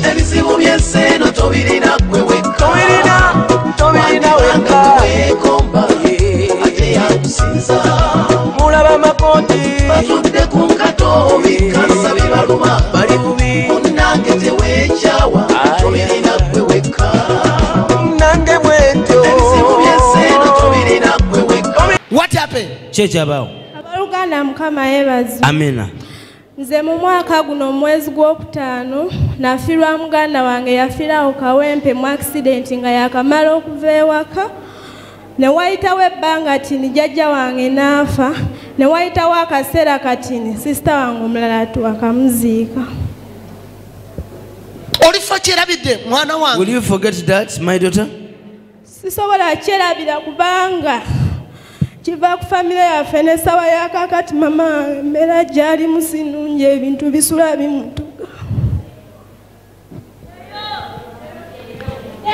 ebizibu by'enseno tobirina gwe wekka tobirina wekka weekomba ate yakusinza mulaba makooti batudde ku nkato bikansa bibaluma bali bubi munnange teweekyawa tobirina gwe wekka nange bwetyo ebizibu by'enseno tobirina gwe wekka. What happened? kyekyabawo. Abaluganda Mukama yeebazibwe. Amina. Nze mu mwaka guno mwezi gw'okutaano nafiirwa muganda wange yafiirawo Kawempe mu accident nga yakamala okuva ewaka ne wayitawo ebbanga tini jjajja wange n'afa ne wayitawo akaseera katini sisita wange omulala twakamuziika. Olifa kyerabidde mwana wange. Will you forget that, my daughter? Sisobola kyerabira kubanga kiva ku famire yaffe n'essawa ya kakati mama embeera gyali musinungi ebintu bisula bimutuga.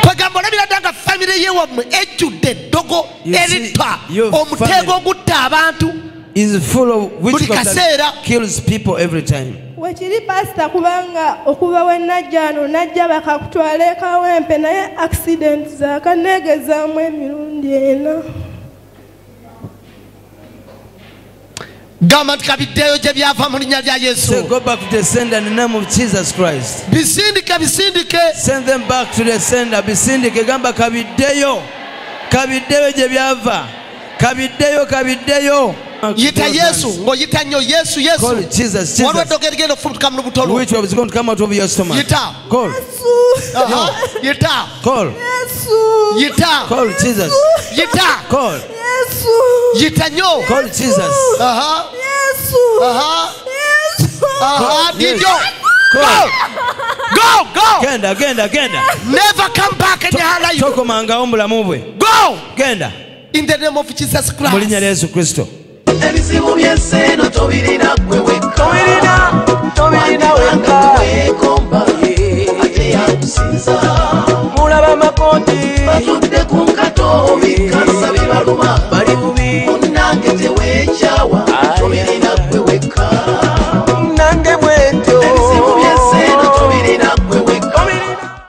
Pagamba olabira ddanga famire ye wammwe ejjudde eddogo eritta omuteego ogutta abantu is full of witchcraft kaseera that kills people every time. Wekiri pasita kubanga okuva we najja wano najja bakakutwala e Kawempe naye accident zaakaneegezaamu emirundi ena. Gamba nti kabiddeyo gye byava mu linnya lya Yesu. So go back to the sender in the name of Jesus Christ. Bisindike bisindike. Send them back to the sender. Bisindike gamba kabiddeyo. Kabiddeyo gye byava. Kabiddeyo. Yita Yesu ng'oyita nnyo Yesu Yesu. Call Jesus. Waliwo eddogo erigenda okufulutuka mu lubuto lwo. Which was going to come out of your stomach. Yita. Call. Yita. Call. Yita. Call Jesus. Yita. Call. Yita nnyo. Call Jesus. Didyo. Go. Genda. Never come back in your life. Tokomanga omulamu bwe. Go. Genda. In the name of Jesus Christ. Mu linnya lya Yesu Kristo. ebizibu by'enseno tobirina gwe wekka Tobirina wekka weekomba ate yakusinza